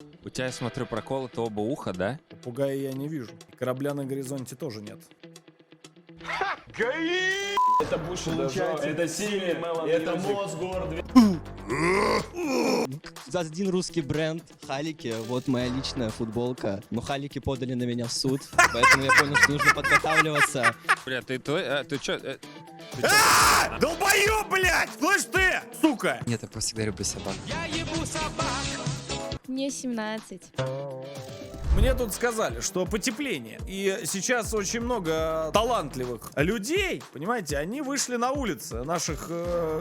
У тебя, я смотрю, проколото оба уха, да? Попугая я не вижу. И корабля на горизонте тоже нет. Это Бушидо, это Сили, это Мосгорд. За один русский бренд Халики, вот моя личная футболка. Но Халики подали на меня в суд, поэтому я понял, что нужно подготавливаться. Бля, ты чё? Долбоёб, блядь! Слышь ты, сука! Нет, я просто всегда люблю собак. Мне 17. Мне тут сказали, что потепление. И сейчас очень много талантливых людей, понимаете, они вышли на улицы наших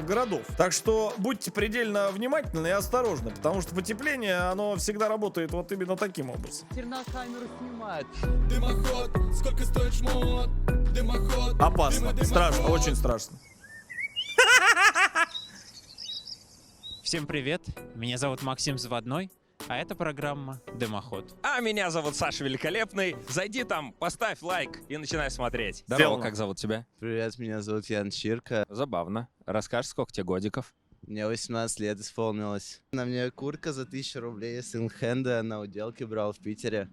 городов. Так что будьте предельно внимательны и осторожны, потому что потепление, оно всегда работает вот именно таким образом. Камеру снимать. Дымоход, сколько стоит шмот? Дымоход. Опасно, страшно, очень страшно. Всем привет, меня зовут Максим Заводной, а это программа «Дымоход». А меня зовут Саша Великолепный. Зайди там, поставь лайк и начинай смотреть. Сделано. Здорово, как зовут тебя? Привет, меня зовут Ян Чирка. Забавно. Расскажешь, сколько тебе годиков? Мне 18 лет исполнилось. На мне куртка за 1000 рублей с инхенда на уделке брал в Питере.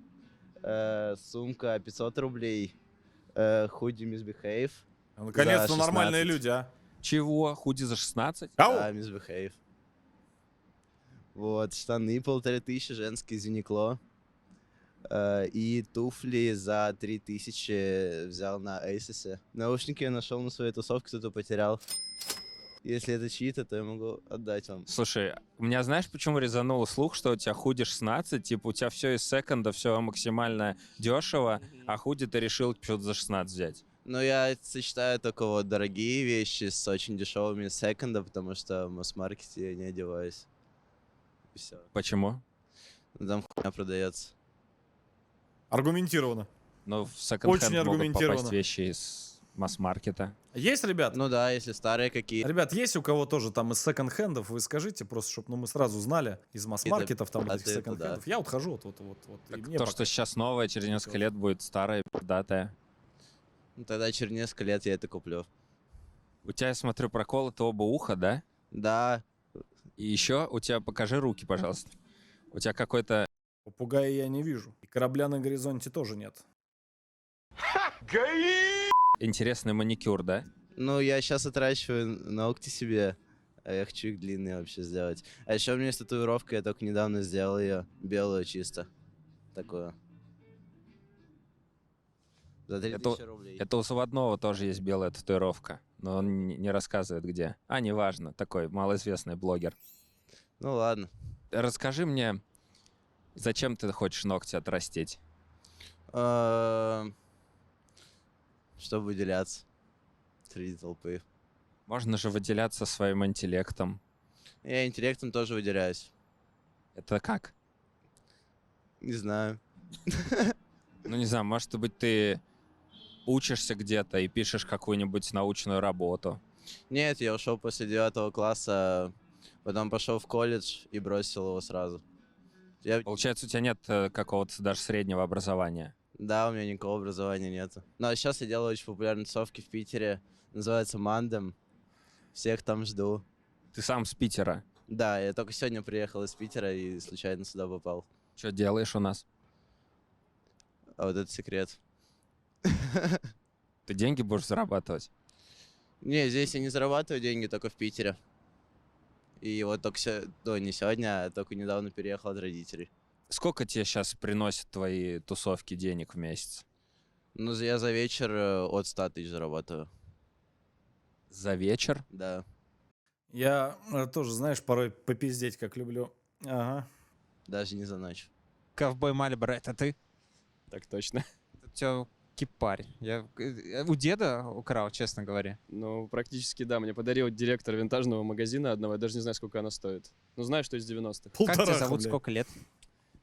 Сумка 500 рублей. Худи Misbehave. Наконец-то За нормальные 16. люди, а. Чего? Худи за 16? Ау! Да, Misbehave. Вот, штаны 1500, женские из Uniqlo. И туфли за 3000 взял на Asos. Наушники я нашел на своей тусовке, кто-то потерял. Если это чьи-то, то я могу отдать вам. Слушай, у меня знаешь, почему резануло слух, что у тебя худи 16, типа у тебя все из секонда, все максимально дешево, а худи ты решил что-то за 16 взять. Но я сочетаю только вот дорогие вещи с очень дешевыми секонда, потому что в масс-маркете я не одеваюсь. И все. Почему? Там хуйня продается. Аргументированно. Ну, в секонд-хенд Очень могут аргументированно. попасть вещи из масс-маркета. Есть, ребят? Ну да, если старые какие. Ребят, есть у кого тоже там из секонд-хендов, вы скажите, просто чтобы мы сразу знали, из масс-маркетов, там этих это секонд-хендов. да. Я вот хожу, вот. И Так мне то, пока- что сейчас новое, через несколько лет будет старое, пиздатое. Ну, тогда через несколько лет я это куплю. У тебя, я смотрю, проколото оба уха, да? Да, И еще у тебя, покажи руки, пожалуйста. У тебя какой-то... Попугая я не вижу. И корабля на горизонте тоже нет. интересный маникюр, да? ну я сейчас отращиваю ногти себе, а я хочу их длинные вообще сделать. А еще у меня есть татуировка, я только недавно сделал ее, белую чисто. Такую. За 3000 рублей. Это у Заводного тоже есть белая татуировка, но он не рассказывает где. А, неважно, такой малоизвестный блогер. Ну ладно. Расскажи мне, зачем ты хочешь ногти отрастить? Чтобы выделяться среди толпы. Можно же выделяться своим интеллектом. Я интеллектом тоже выделяюсь. Это как? Не знаю. Ну, не знаю, может быть, ты учишься где-то и пишешь какую-нибудь научную работу. Нет, я ушел после 9 класса, потом пошел в колледж и бросил его сразу. Получается, у тебя нет какого-то даже среднего образования. Да, у меня никакого образования нету. Ну а сейчас я делаю очень популярные тусовки в Питере. Называется Мандем. Всех там жду. Ты сам с Питера. Да, я только сегодня приехал из Питера и случайно сюда попал. Что делаешь у нас? А вот это секрет. Ты деньги будешь зарабатывать? Не, здесь я не зарабатываю деньги, только в Питере. И вот только не сегодня, а только недавно переехал от родителей. Сколько тебе сейчас приносят твои тусовки денег в месяц? Ну, я за вечер от 100 тысяч зарабатываю. За вечер? Да. Я тоже, знаешь, порой попиздеть как люблю. Ага. Даже не за ночь. Ковбой Мальборо, это ты? Так точно. Это у тебя кипарь. Я у деда украл, честно говоря. Ну, практически да. Мне подарил директор винтажного магазина одного. Я даже не знаю, сколько она стоит. Но знаю, что из 90-х. Как тебя Полтора зовут, рубля. сколько лет?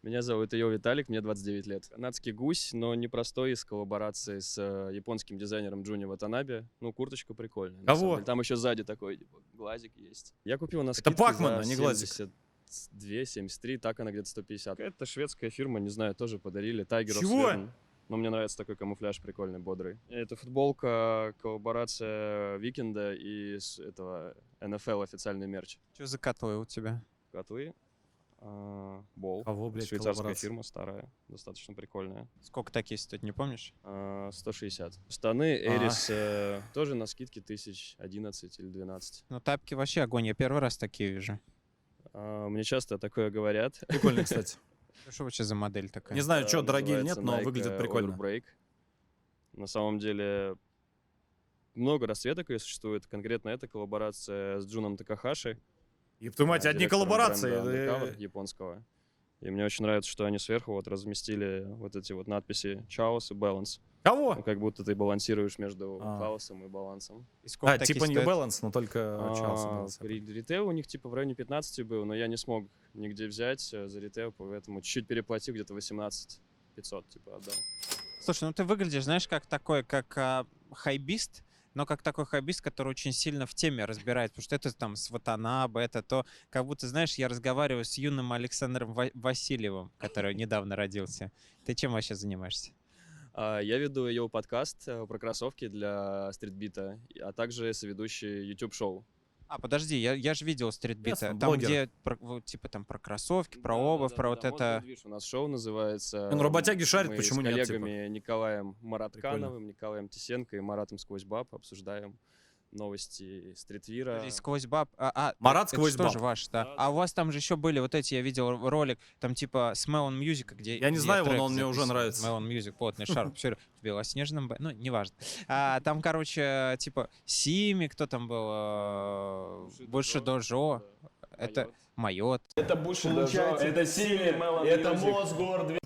Меня зовут Ио Виталик, мне 29 лет. Канадский гусь, но не простой, из коллаборации с японским дизайнером Джуни Ватанаbe. Ну, курточка прикольная. на Кого? самом деле. Там еще сзади такой, типа, глазик есть. Я купил на Это скидке Пакман, за а не глазик. 72, 73, так она где-то 150. Это шведская фирма, не знаю, тоже подарили. Tiger of Чего? Sweden. Но мне нравится такой камуфляж прикольный, бодрый. Это футболка, коллаборация Викенда и с этого NFL официальный мерч. Что за котлы у тебя? Котлы. Бол. Кого, блядь, Швейцарская коллаборация? фирма, старая, достаточно прикольная. Сколько такие стоят, не помнишь? 160. Штаны Эрис тоже на скидке 1011 или 12. Ну, тапки вообще огонь, я первый раз такие вижу. Мне часто такое говорят. Прикольно, кстати. Что вообще за модель такая? Не знаю, что, дорогие или нет, Называется но Nike выглядит прикольно. Overbreak. На самом деле много расцветок ее существует. Конкретно эта коллаборация с Джуном Такахаши. Еб твою мать, одни директором коллаборации. бренда Undercover японского. И мне очень нравится, что они сверху вот разместили вот эти вот надписи Chaos и Balance. Ну, Кого? как будто ты балансируешь между А. хаосом и балансом. И сколько А, такие типа New стоят? Balance, но только Charles. Ритейл у них типа в районе 15 был, но я не смог нигде взять за ритейл, поэтому чуть-чуть переплатил, где-то 18 500 типа отдал. Слушай, ну ты выглядишь, знаешь, как такой, как хайбист, но как такой хайбист, который очень сильно в теме разбирает, потому что это там с Ватанабе, это то, как будто, знаешь, я разговариваю с юным Александром Васильевым, который недавно родился. Ты чем вообще занимаешься? Я веду ее подкаст про кроссовки для стритбита, а также соведущий YouTube-шоу. А, подожди, я же видел стритбита. Ясно, Там, блогер. где, вот, типа, там про кроссовки, про обувь, про вот это... Вот, видишь, у нас шоу называется... Ну, работяги шарят, Мы почему с нет, коллегами Николаем Мараткановым, Николаем Тисенко и Маратом Сквозь Баб обсуждаем новости стритвира. Подожди, сквозь баб. Марат это сквозь же тоже баб. ваш, да? Да, А у вас там же еще были вот эти, я видел ролик, там типа Smell on Music, где... Я не где знаю его, трек но он мне уже записан. нравится. Smell on Music, плотный шар. Все, в белоснежном... Ну, неважно. Там, короче, типа Сими, кто там был? Больше Дожо. Это Майот. Это больше это Симми, это Мосгор.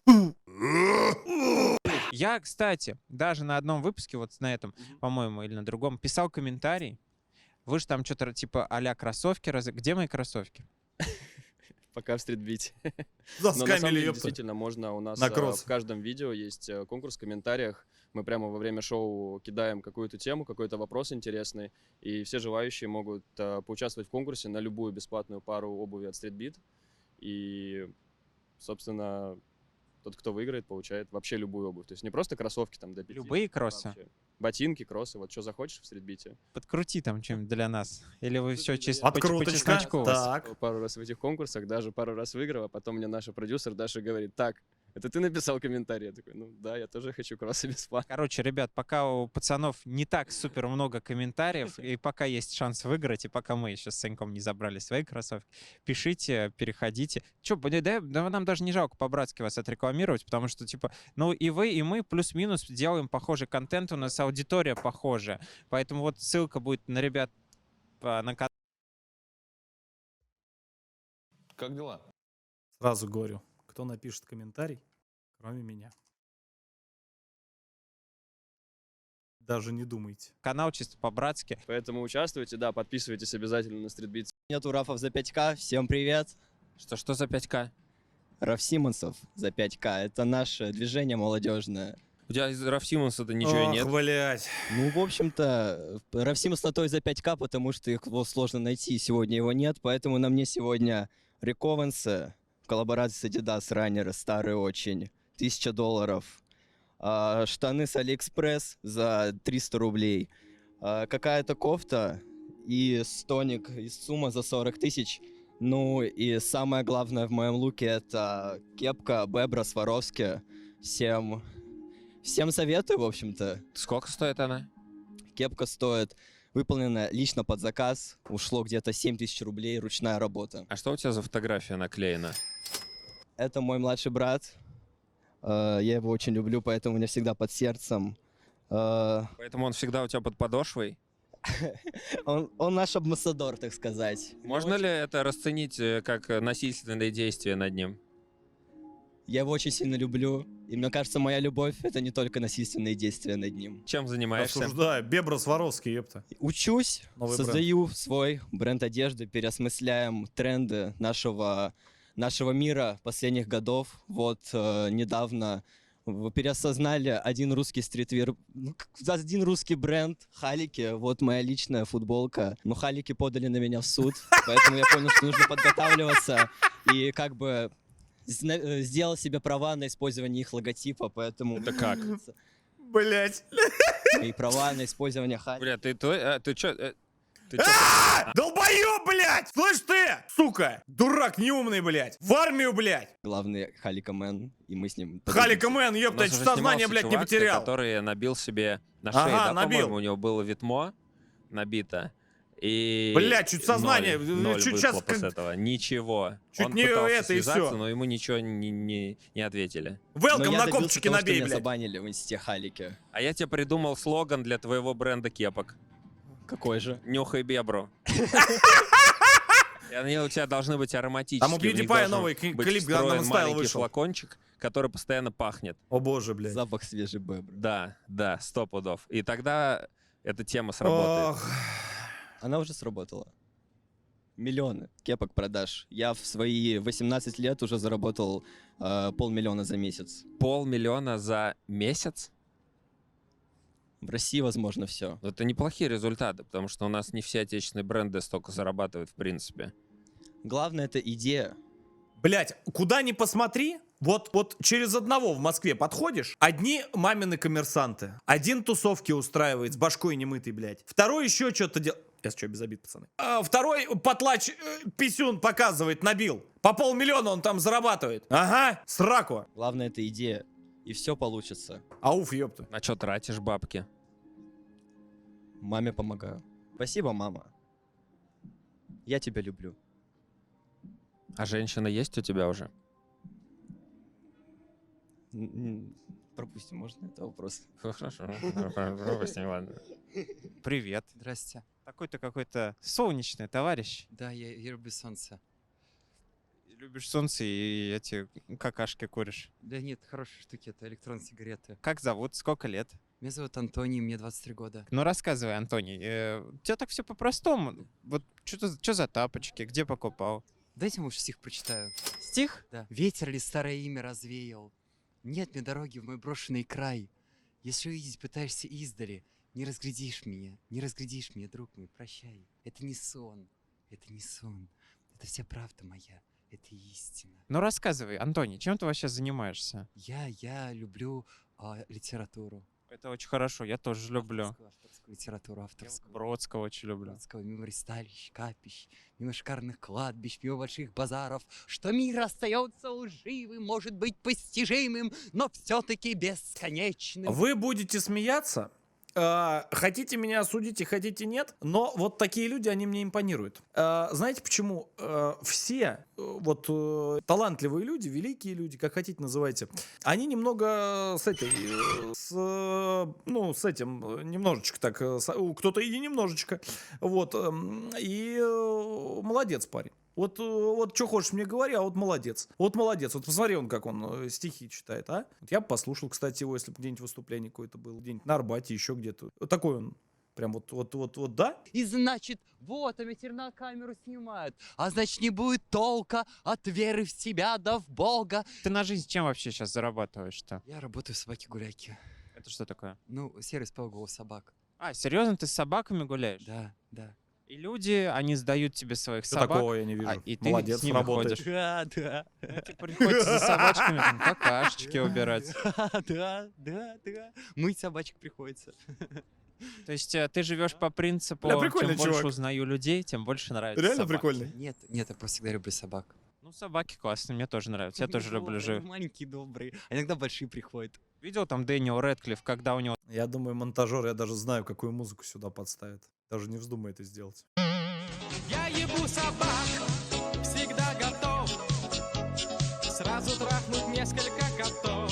Я, кстати, даже на одном выпуске, вот на этом, по-моему, или на другом, писал комментарий. Вы же там что-то типа а-ля кроссовки. Где мои кроссовки? Пока в стритбите. Но на самом Заскамили, деле, ёпта. действительно, можно у нас На кросс. в каждом видео есть конкурс в комментариях. Мы прямо во время шоу кидаем какую-то тему, какой-то вопрос интересный, и все желающие могут поучаствовать в конкурсе на любую бесплатную пару обуви от Streetbeat. И, собственно, тот, кто выиграет, получает вообще любую обувь. То есть не просто кроссовки там до 5. Любые кроссы? Вообще. Ботинки, кроссы, вот что захочешь в Streetbeat. Подкрути там чем для нас. Или вы все чисто по Откруточка. чесночку у вас? Так. Пару раз в этих конкурсах, даже пару раз выиграл, а потом мне наш продюсер Даша говорит: так, это ты написал комментарий? Я такой: ну да, я тоже хочу кроссы бесплатно. Короче, ребят, пока у пацанов не так супер много комментариев, и пока есть шанс выиграть, и пока мы еще с Саньком не забрали свои кроссовки, пишите, переходите. Че, да, нам даже не жалко по-братски вас отрекламировать, потому что, типа, ну и вы, и мы плюс-минус делаем похожий контент, у нас аудитория похожая. Поэтому вот ссылка будет на ребят на канал. Как дела? Сразу говорю, кто напишет комментарий, кроме меня. Даже не думайте. Канал чисто по-братски. Поэтому участвуйте, да, подписывайтесь обязательно на Streetbeat. Нету Рафов за 5К, всем привет. Что за 5К? Раф Симонсов за 5К, это наше движение молодежное. У тебя из Раф Симонса-то ничего и Ох, нет. блядь. Ну, в общем-то, Раф Симонс на то и за 5К, потому что его сложно найти, сегодня его нет, поэтому на мне сегодня Рик Ованса в коллаборации с Adidas Runner, старый очень, $1000. Штаны с Алиэкспресс за 300 рублей. Какая-то кофта и стоник из Сума за 40 тысяч. Ну и самое главное в моем луке — это кепка Бебра Сваровски. Всем советую, в общем-то. Сколько стоит она? Кепка стоит, выполнена лично под заказ. Ушло где-то 7000 рублей, ручная работа. А что у тебя за фотография наклеена? Это мой младший брат. Я его очень люблю, поэтому у меня всегда под сердцем. Поэтому он всегда у тебя под подошвой? Он наш амбассадор, так сказать. Можно ли это расценить как насильственные действия над ним? Я его очень сильно люблю. И мне кажется, моя любовь — это не только насильственные действия над ним. Чем занимаешься? Осуждаю. Бебра Сваровский, ёпта. Учусь, Новый создаю свой бренд одежды, переосмысляем тренды нашего мира последних годов. Вот недавно переосознали один русский стритвир, один русский бренд, халики. Вот моя личная футболка. Но халики подали на меня в суд, поэтому я понял, что нужно подготавливаться и как бы сделал себе права на использование их логотипа, поэтому... Это как? Блять. И права на использование халики. Бля, ты чё? Ты чё, Долбоёб, блядь! Слышь ты, сука! Дурак неумный, блядь! В армию, блядь! Главный Халика Мэн, и мы с ним... Халика подружимся. Мэн, у ёпта, нас чуть уже сознание, снимался блядь, не чувак, потерял. который набил себе на шее, Ага, да, набил. по-моему, у него было ветмо набито. И Блядь, чуть сознание, ноль чуть щас выхлопа с как- этого. Ничего. Чуть Он не пытался это и связаться, всё. но ему ничего не ответили. Но Велком я на добился копчике того, что набей, меня блядь. забанили в инсте Халики. А я тебе придумал слоган для твоего бренда кепок. Какой же? Нюхай бебру. И они у тебя должны быть ароматические. Там у в них PewDiePie должен новый быть клип встроен Gangnam Style маленький вышел. флакончик, который постоянно пахнет. О боже, блядь. Запах свежей бебры. Да, 100 пудов. И тогда эта тема сработает. Ох. Она уже сработала. Миллионы кепок продаж. Я в свои 18 лет уже заработал 500 000 за месяц. 500 000 за месяц? В России возможно все. Это неплохие результаты, потому что у нас не все отечественные бренды столько зарабатывают в принципе. Главное это идея. Блядь, куда ни посмотри, вот через одного в Москве подходишь, одни мамины коммерсанты, один тусовки устраивает с башкой немытой, блядь, второй еще что-то делает. Я что, без обид, пацаны. Второй потлач писюн показывает, набил. По 500 000 он там зарабатывает. Ага, сраку. Главное это идея. И все получится. Ауф, ёпта. На что тратишь бабки? Маме помогаю. Спасибо, мама. Я тебя люблю. А женщина есть у тебя уже? Пропустим, можно это вопрос? Хорошо, пропустим, ладно. Привет. Здрасте. Такой-то какой-то солнечный товарищ. Да, я люблю солнце. Любишь солнце и эти какашки куришь. Да нет, хорошие штуки, это электронные сигареты. Как зовут? Сколько лет? Меня зовут Антоний, мне 23 года. Ну рассказывай, Антоний. У тебя так все по-простому. Вот что за тапочки? Где покупал? Дайте, может, стих прочитаю. Стих? Да. Ветер ли старое имя развеял? Нет мне дороги в мой брошенный край. Если увидеть пытаешься издали, не разглядишь меня, друг мой, прощай. Это не сон, это вся правда моя, это истина. Ну рассказывай, Антоний, чем ты вообще занимаешься? Я люблю литературу. Это очень хорошо, я тоже люблю. Авторскую литературу, Я авторскую. Бродского очень люблю. Бродского, мимо ристалищ, капищ, мимо шикарных кладбищ, мимо больших базаров, что мир остается лживым, может быть постижимым, но все-таки бесконечным. Вы будете смеяться, хотите меня осудить и хотите нет, но вот такие люди, они мне импонируют. Знаете почему? Все талантливые люди, великие люди, как хотите называйте, они немного с этим, немножечко так, кто-то и немножечко, и молодец парень. Вот что хочешь мне говори, а вот молодец. Вот посмотри, как он стихи читает, а? Вот я бы послушал, кстати, его, если бы где-нибудь выступление какое-то было, где-нибудь на Арбате, еще где-то. Вот такой он, прям вот, да? И значит, вот, а ветер на камеру снимают, а значит, не будет толка от веры в себя да в Бога. Ты на жизнь чем вообще сейчас зарабатываешь-то? Я работаю в собаке-гуляке. Это что такое? Ну, сервис по уголу собак. А, серьезно, ты с собаками гуляешь? Да. И люди, они сдают тебе своих собак, Такого я не вижу. и ты Молодец, с ними работаешь. ходишь. Да. Ну, тебе приходится за собачками там какашечки убирать. Да. Мыть собачек приходится. То есть ты живешь по принципу, Бля, прикольный чем больше чувак. узнаю людей, тем больше нравится Реально собаки. прикольный. Нет, я просто всегда люблю собак. Ну, собаки классные, мне тоже нравятся. Я тоже люблю жить. Маленькие, добрые. А иногда большие приходят. Видел там Дэниел Рэдклифф, когда у него Я думаю, монтажер, я даже знаю, какую музыку сюда подставит. Даже не вздумай это сделать. Я ебу собак, всегда готов сразу трахнуть несколько котов.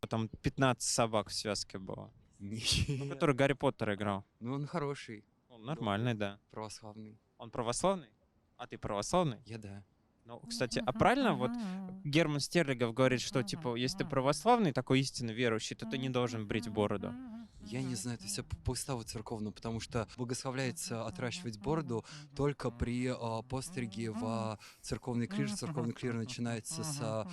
там 15 собак в связке было, Не. который Гарри Поттер играл. Ну, он хороший, Он нормальный, да. православный. Он православный? А ты православный? Я да. Ну, кстати, а правильно вот Герман Стерлигов говорит, что, типа, если ты православный, такой истинно верующий, то ты не должен брить бороду. Я не знаю, это все по уставу церковному, потому что благословляется отращивать бороду только при постриге в церковный клир. Церковный клир начинается с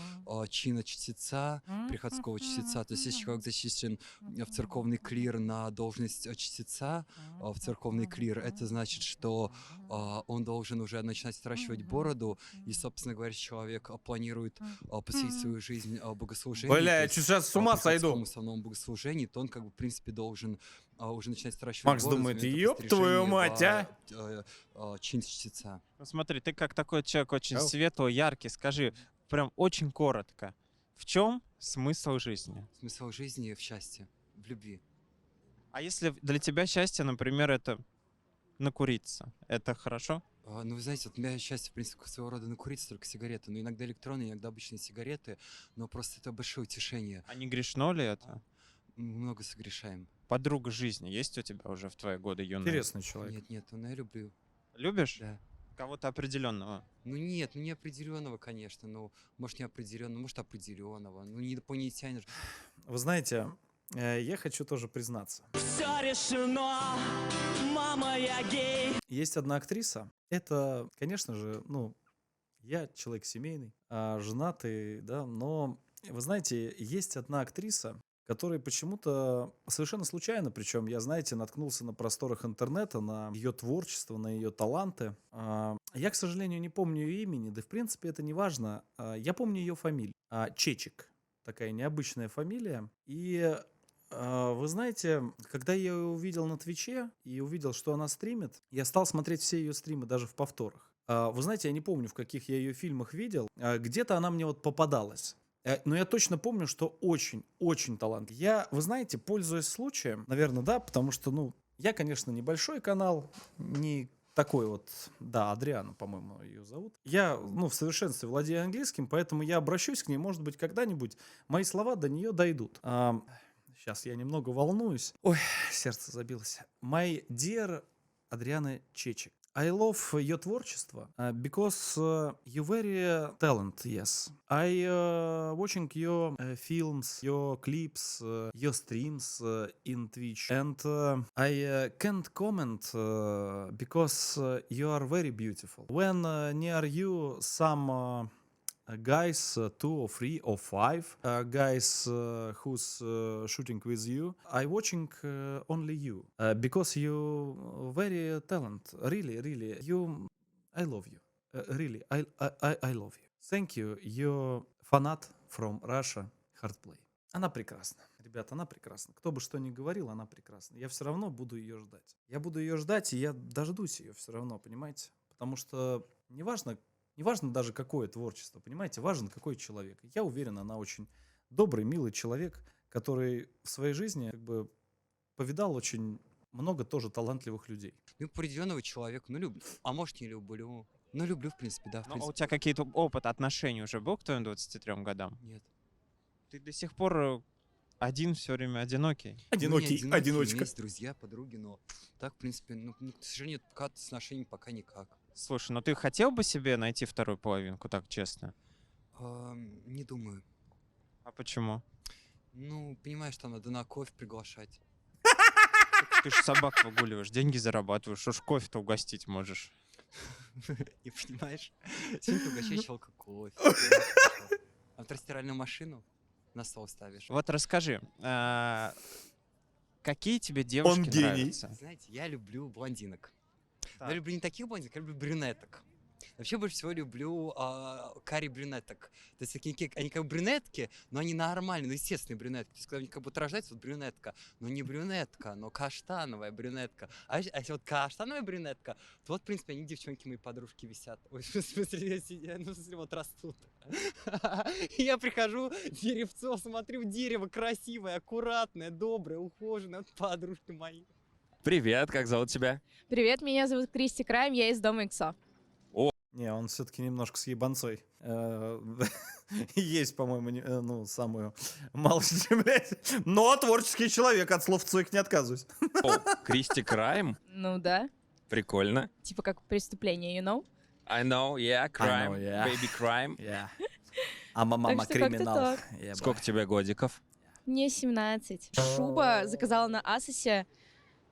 чина чтеца, приходского чтеца. То есть если человек зачислен в церковный клир на должность чтеца, в церковный клир, это значит, что он должен уже начинать отращивать бороду, и, собственно говоря, человек планирует посвятить свою жизнь богослужению. Бля, я сейчас с ума сойду. В основном богослужении, то он, как бы, в принципе, должен уже начинать сращивать Макс бороду, думает, заменить ёб твою мать, а? чинщица. Ну, смотри, ты как такой человек очень Ау. светлый, яркий, скажи прям очень коротко. В чем смысл жизни? Смысл жизни в счастье, в любви. А если для тебя счастье, например, это накуриться, это хорошо? Ну, вы знаете, вот у меня счастье, в принципе, своего рода накуриться, только сигареты. Но иногда электронные, иногда обычные сигареты. Но просто это большое утешение. А не грешно ли это? Много согрешаем. Подруга жизни есть у тебя уже в твои годы юные? Интересный человек. Нет, но я люблю. Любишь? Да. Кого-то определенного? Ну нет, не определенного, конечно. Ну, может, не определенного, может, определенного. Ну, не инопланетянин же. Вы знаете, я хочу тоже признаться. Все решено, мама, я гей. Есть одна актриса. Это, конечно же, ну, я человек семейный, женатый, да, но, вы знаете, есть одна актриса, которая почему-то совершенно случайно, причем я, знаете, наткнулся на просторах интернета, на ее творчество, на ее таланты. Я, к сожалению, не помню ее имени, да, в принципе, это не важно. Я помню ее фамилию. Чечик. Такая необычная фамилия. И вы знаете, когда я ее увидел на Твиче и увидел, что она стримит, я стал смотреть все ее стримы даже в повторах. Вы знаете, я не помню, в каких я ее фильмах видел. Где-то она мне вот попадалась. Но я точно помню, что очень-очень талантлив. Я, вы знаете, пользуясь случаем, наверное, да, потому что, ну, я, конечно, небольшой канал, не такой вот, да, Адриана, по-моему, ее зовут. Я, ну, в совершенстве владею английским, поэтому я обращусь к ней, может быть, когда-нибудь мои слова до нее дойдут. Сейчас я немного волнуюсь. Ой, сердце забилось. My dear Адриана Чечик. I love your творчество because you very talent, yes. I watching your films, your clips, your streams in Twitch, and I can't comment because you are very beautiful. When near you some guys, 2 or 3 or 5 guys who's shooting with you, I watching only you because you very talent, really you, I love you, really I love you. Thank you, your фанат from Russia, Hardplay. Она прекрасна, ребята, она прекрасна. Кто бы что ни говорил, она прекрасна. Я все равно буду ее ждать. Я буду ее ждать, и я дождусь ее все равно, понимаете? Потому что неважно даже какое творчество, понимаете, важен какой человек. Я уверен, она очень добрый, милый человек, который в своей жизни как бы повидал очень много тоже талантливых людей. Ну, определенного человека, ну, люблю. А может, не люблю. Ну, люблю, в принципе, да. В Ну, а у принципе. тебя какие-то опыт отношений уже был к твоим 23 годам? Нет. Ты до сих пор один, все время одинокий? Ну, не одинокий, У меня одиночка. есть друзья, подруги, но так, в принципе, ну, к сожалению, пока с отношениями пока никак. Слушай, ну ты хотел бы себе найти вторую половинку, так честно? Не думаю. А почему? Ну, понимаешь, там надо на кофе приглашать. Ты же собак выгуливаешь, деньги зарабатываешь, что ж кофе-то угостить можешь? Не понимаешь? Сегодня ты угощаешь человека кофе. А второстиральную машину на стол ставишь. Вот расскажи, какие тебе девушки Он гений. нравятся? Знаете, я люблю блондинок. Так. Я люблю не таких блондинок, я люблю брюнеток. Вообще больше всего люблю карри-брюнеток. То есть они как бы брюнетки, но они нормальные, ну, естественные брюнетки. То есть когда они как будто рождаются, вот брюнетка. Но не брюнетка, но каштановая брюнетка. А если вот каштановая брюнетка, то вот, в принципе, они, девчонки, мои подружки, висят. Ой, в смысле, вот растут. И я прихожу, деревцо, смотрю, дерево красивое, аккуратное, доброе, ухоженное. Вот подружки мои. Привет, как зовут тебя? Привет, меня зовут Кристи Крайм, я из Дома Икса. Не, он все-таки немножко с ебанцой. Есть, по-моему, ну, самую малость, блядь. Но творческий человек, от слов своих не отказываюсь. О, Кристи Крайм? Ну да, Прикольно. типа как преступление, you know? I know, yeah, crime, yeah. baby crime. А мама Так что как-то криминал. так. Yeah, Сколько тебе годиков? Мне 17. Шуба заказала на Асосе.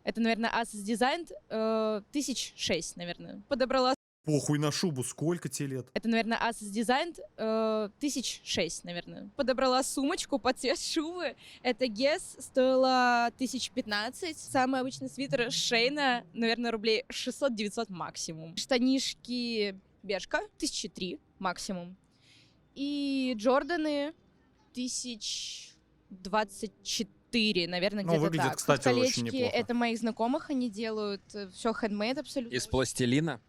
Это, наверное, Asos Design. 1006, наверное. Подобрала. Похуй на шубу, сколько тебе лет? Это, наверное, Asos Design. 1006, наверное. Подобрала сумочку под цвет шубы. Это Guess, стоила 1015. Самый обычный свитер Шейна, наверное, рублей 600-900 максимум. Штанишки Бешка, 1003 максимум. И Джорданы 1024 4, наверное, Ну, где-то выглядит, так. кстати, очень Колечки неплохо. это моих знакомых, они делают все хендмейд абсолютно. Из пластилина?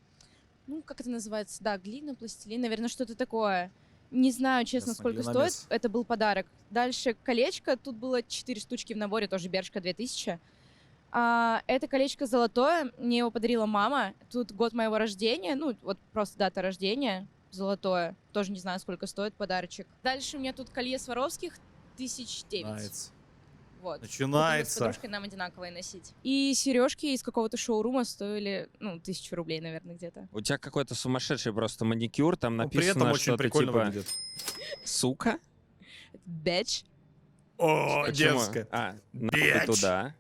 Ну, как это называется? Да, глина, пластилин, наверное, что-то такое. Не знаю, честно, Ясно, сколько глиномес. стоит. Это был подарок. Дальше колечко. Тут было 4 штучки в наборе, тоже Бершка 2000. Это колечко золотое. Мне его подарила мама. Тут год моего рождения. Ну, вот просто дата рождения. Золотое. Тоже не знаю, сколько стоит подарочек. Дальше у меня тут колье Сваровских 1009. Начинается. Вот. Будем с Начинается. подружкой нам одинаковые носить. И сережки из какого-то шоурума стоили, 1000 рублей, наверное, где-то. У тебя какой-то сумасшедший просто маникюр, там Но при написано этом очень что-то прикольно типа выглядит. «сука». Бэч. О, Почему? дерзко. Нахуй Бич. туда.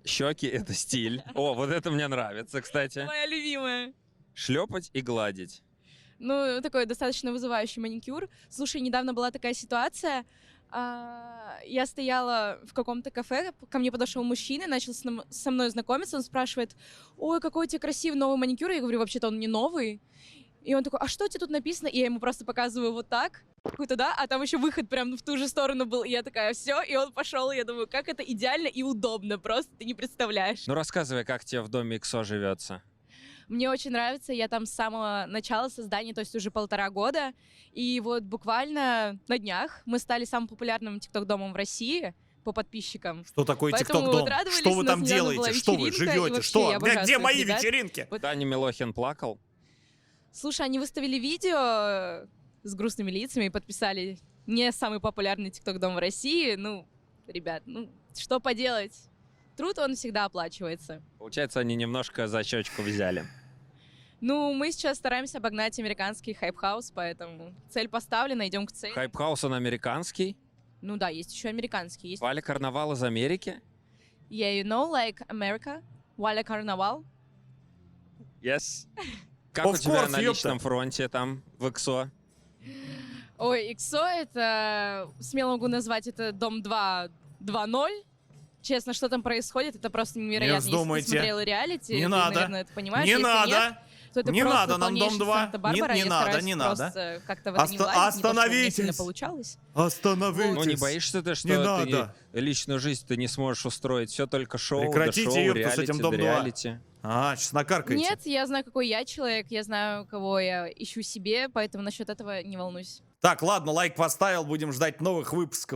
Щеки — это стиль. О, вот это мне нравится, кстати. Моя любимая. Шлепать и гладить. Ну, такой достаточно вызывающий маникюр. Слушай, недавно была такая ситуация. Я стояла в каком-то кафе, ко мне подошел мужчина, начал со мной знакомиться, он спрашивает: ой, какой у тебя красивый новый маникюр. Я говорю, вообще-то он не новый. И он такой: а что у тебя тут написано? И я ему просто показываю вот так, туда, а там еще выход прям в ту же сторону был. И я такая: все, и он пошел. И я думаю, как это идеально и удобно, просто ты не представляешь. Ну рассказывай, как тебе в доме XO живется. Мне очень нравится, я там с самого начала создания, то есть уже 1,5 года. И вот буквально на днях мы стали самым популярным тикток-домом в России по подписчикам. Что такое Поэтому ТикТок-дом? вот радовались, Что у вы нас там недавно была делаете? Что вы вечеринка, и живете? вообще Что? я обожаю Где своих мои ребят. вечеринки? Вот. Даня Милохин плакал. Слушай, они выставили видео с грустными лицами и подписали не самый популярный тикток-дом в России. Ну, ребят, что поделать? Труд, он всегда оплачивается. Получается, они немножко за щечку взяли. Ну, мы сейчас стараемся обогнать американский хайп-хаус, поэтому цель поставлена, идем к цели. Хайп-хаус, он американский. Ну да, есть еще американский. Есть... Валя Карнавал из Америки. Yeah, you know, like America, Валя Карнавал. Yes. Как Of у тебя course, на ёпта. личном фронте там, в XO? Ой, XO это, смело могу назвать, это Дом 2 2.0. Честно, что там происходит, это просто невероятно. Если вздумайте. ты смотрел реалити, Не ты, надо. наверное, это понимаешь. Не Если надо. нет, то это Не просто надо нам Дом полнейший 2. Санта-Барбара. Не Я надо, стараюсь не надо. просто как-то в это не владить. Не то, что у меня Остановитесь. сильно получалось. Остановитесь. Ну не боишься ты, что Не ты надо. личную жизнь ты не сможешь устроить? Все только шоу, Прекратите, да шоу, ёпта, с реалити, этим да Дом 2. реалити. Сейчас накаркаете. Нет, я знаю, какой я человек, я знаю, кого я ищу себе, поэтому насчет этого не волнуюсь. Так, ладно, лайк поставил, будем ждать новых выпусков.